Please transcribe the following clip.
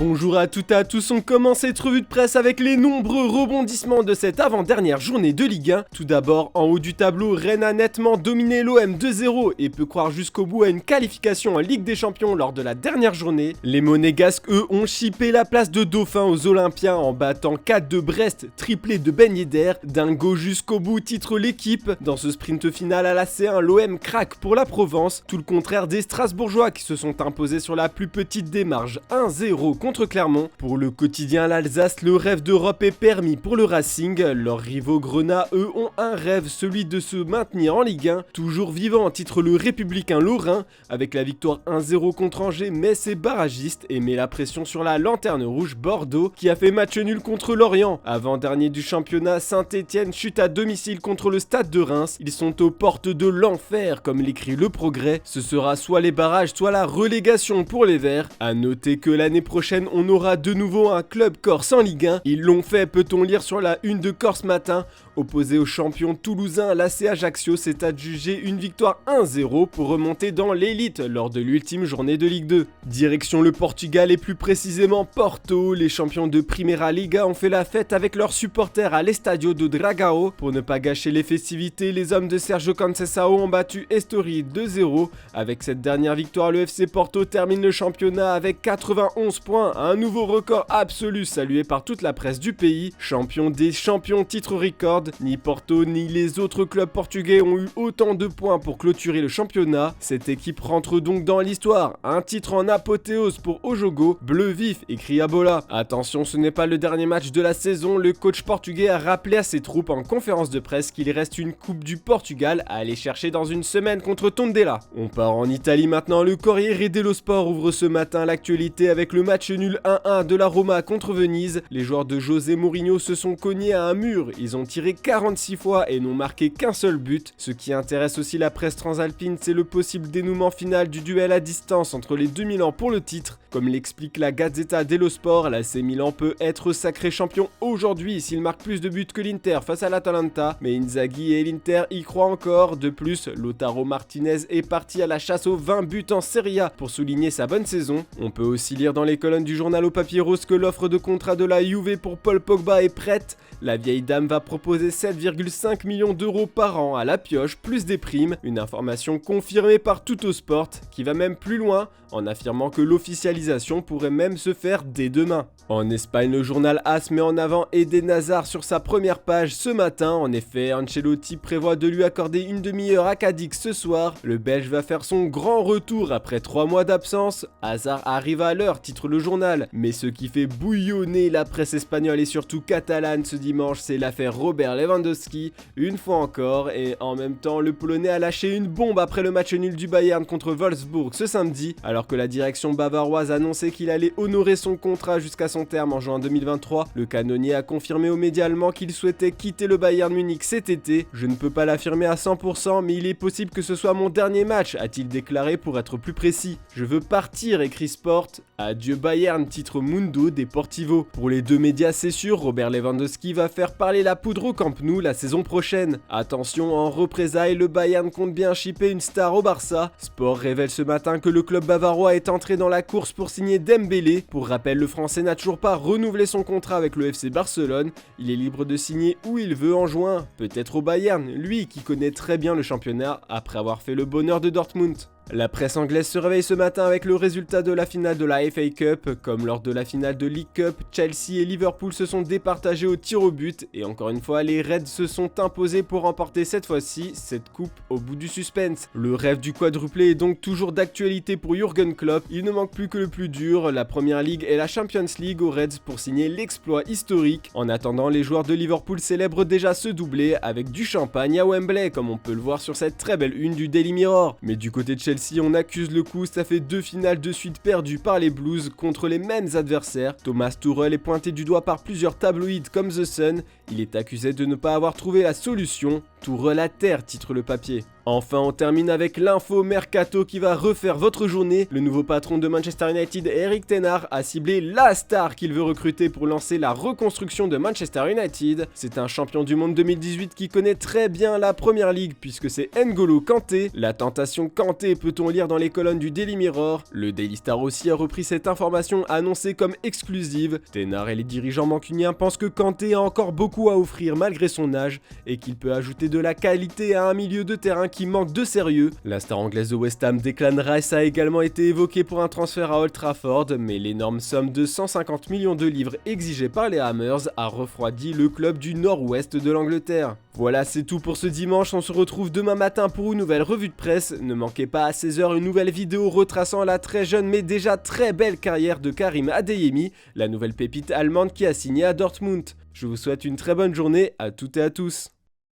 Bonjour à toutes et à tous, on commence cette revue de presse avec les nombreux rebondissements de cette avant-dernière journée de Ligue 1. Tout d'abord, en haut du tableau, Rennes a nettement dominé l'OM 2-0 et peut croire jusqu'au bout à une qualification en Ligue des Champions lors de la dernière journée. Les Monégasques, eux, ont chippé la place de dauphin aux Olympiens en battant 4 de Brest, triplé de Ben Yedder. Dingo jusqu'au bout titre l'équipe. Dans ce sprint final à la C1, l'OM craque pour la Provence, tout le contraire des Strasbourgeois qui se sont imposés sur la plus petite des marges, 1-0 contre Clermont. Pour le quotidien l'Alsace, le rêve d'Europe est permis pour le Racing. Leurs rivaux Grenat, eux, ont un rêve, celui de se maintenir en Ligue 1. Toujours vivant, titre le Républicain Lorrain. Avec la victoire 1-0 contre Angers, Metz est barragiste et met la pression sur la lanterne rouge Bordeaux qui a fait match nul contre Lorient. Avant-dernier du championnat, Saint-Etienne chute à domicile contre le Stade de Reims. Ils sont aux portes de l'enfer, comme l'écrit Le Progrès. Ce sera soit les barrages, soit la relégation pour les Verts. A noter que l'année prochaine, on aura de nouveau un club corse en Ligue 1. Ils l'ont fait, peut-on lire sur la une de Corse Matin. Opposé au champion toulousain, l'AC Ajaccio s'est adjugé une victoire 1-0 pour remonter dans l'élite lors de l'ultime journée de Ligue 2. Direction le Portugal et plus précisément Porto, les champions de Primeira Liga ont fait la fête avec leurs supporters à l'Estadio do Dragao. Pour ne pas gâcher les festivités, les hommes de Sergio Conceição ont battu Estoril 2-0. Avec cette dernière victoire, le FC Porto termine le championnat avec 91 points, un nouveau record absolu salué par toute la presse du pays. Champion des champions, titre record. Ni Porto ni les autres clubs portugais ont eu autant de points pour clôturer le championnat. Cette équipe rentre donc dans l'histoire. Un titre en apothéose pour Ojogo, bleu vif, écrit Abola. Attention, ce n'est pas le dernier match de la saison. Le coach portugais a rappelé à ses troupes en conférence de presse qu'il reste une coupe du Portugal à aller chercher dans une semaine contre Tondela. On part en Italie maintenant. Le Corriere dello Sport ouvre ce matin l'actualité avec le match nul 1-1 de la Roma contre Venise. Les joueurs de José Mourinho se sont cognés à un mur. Ils ont tiré 46 fois et n'ont marqué qu'un seul but. Ce qui intéresse aussi la presse transalpine, c'est le possible dénouement final du duel à distance entre les deux Milan pour le titre. Comme l'explique la Gazzetta dello Sport, l'AC Milan peut être sacré champion aujourd'hui s'il marque plus de buts que l'Inter face à l'Atalanta, mais Inzaghi et l'Inter y croient encore. De plus, Lautaro Martinez est parti à la chasse aux 20 buts en Serie A pour souligner sa bonne saison. On peut aussi lire dans les colonnes du journal au papier rose que l'offre de contrat de la Juve pour Paul Pogba est prête. La vieille dame va proposer 7,5 millions d'euros par an à la pioche, plus des primes, une information confirmée par Tuttosport, qui va même plus loin, en affirmant que l'officialisation pourrait même se faire dès demain. En Espagne, le journal AS met en avant Eden Hazard sur sa première page ce matin. En effet, Ancelotti prévoit de lui accorder une demi-heure à Cadix ce soir. Le Belge va faire son grand retour après 3 mois d'absence. Hazard arrive à l'heure, titre le journal. Mais ce qui fait bouillonner la presse espagnole et surtout catalane ce dimanche, c'est l'affaire Robert Lewandowski, une fois encore. Et en même temps, le Polonais a lâché une bombe après le match nul du Bayern contre Wolfsburg ce samedi, alors que la direction bavaroise annonçait qu'il allait honorer son contrat jusqu'à son terme en juin 2023. Le canonnier a confirmé aux médias allemands qu'il souhaitait quitter le Bayern Munich cet été. Je ne peux pas l'affirmer à 100%, mais il est possible que ce soit mon dernier match, a-t-il déclaré pour être plus précis. Je veux partir, écrit Sport. Adieu Bayern, titre Mundo Deportivo. Pour les deux médias, c'est sûr, Robert Lewandowski va faire parler la poudre au Camp Nou la saison prochaine. Attention, en représailles, le Bayern compte bien shipper une star au Barça. Sport révèle ce matin que le club bavarois est entré dans la course pour signer Dembélé. Pour rappel, le Français n'a toujours pas renouvelé son contrat avec le FC Barcelone. Il est libre de signer où il veut en juin, peut-être au Bayern, lui qui connaît très bien le championnat après avoir fait le bonheur de Dortmund. La presse anglaise se réveille ce matin avec le résultat de la finale de la FA Cup. Comme lors de la finale de League Cup, Chelsea et Liverpool se sont départagés au tir au but et encore une fois, les Reds se sont imposés pour remporter cette fois-ci cette coupe au bout du suspense. Le rêve du quadruplé est donc toujours d'actualité pour Jürgen Klopp. Il ne manque plus que le plus dur, la Premier League et la Champions League aux Reds pour signer l'exploit historique. En attendant, les joueurs de Liverpool célèbrent déjà ce doublé avec du champagne à Wembley, comme on peut le voir sur cette très belle une du Daily Mirror. Mais du côté de Chelsea, on accuse le coup, ça fait 2 finales de suite perdues par les Blues contre les mêmes adversaires. Thomas Tuchel est pointé du doigt par plusieurs tabloïds comme The Sun Il est accusé de ne pas avoir trouvé la solution. Tout relater, titre le papier. Enfin, on termine avec l'info mercato qui va refaire votre journée. Le nouveau patron de Manchester United, Erik ten Hag, a ciblé la star qu'il veut recruter pour lancer la reconstruction de Manchester United. C'est un champion du monde 2018 qui connaît très bien la première ligue puisque c'est N'Golo Kanté. La tentation Kanté peut-on lire dans les colonnes du Daily Mirror. Le Daily Star aussi a repris cette information annoncée comme exclusive. Ten Hag et les dirigeants mancuniens pensent que Kanté a encore beaucoup à offrir malgré son âge et qu'il peut ajouter de la qualité à un milieu de terrain qui manque de sérieux. La star anglaise de West Ham, Declan Rice, a également été évoquée pour un transfert à Old Trafford, mais l'énorme somme de 150 millions de livres exigée par les Hammers a refroidi le club du nord-ouest de l'Angleterre. Voilà, c'est tout pour ce dimanche, on se retrouve demain matin pour une nouvelle revue de presse. Ne manquez pas à 16h une nouvelle vidéo retraçant la très jeune mais déjà très belle carrière de Karim Adeyemi, la nouvelle pépite allemande qui a signé à Dortmund. Je vous souhaite une très bonne journée à toutes et à tous.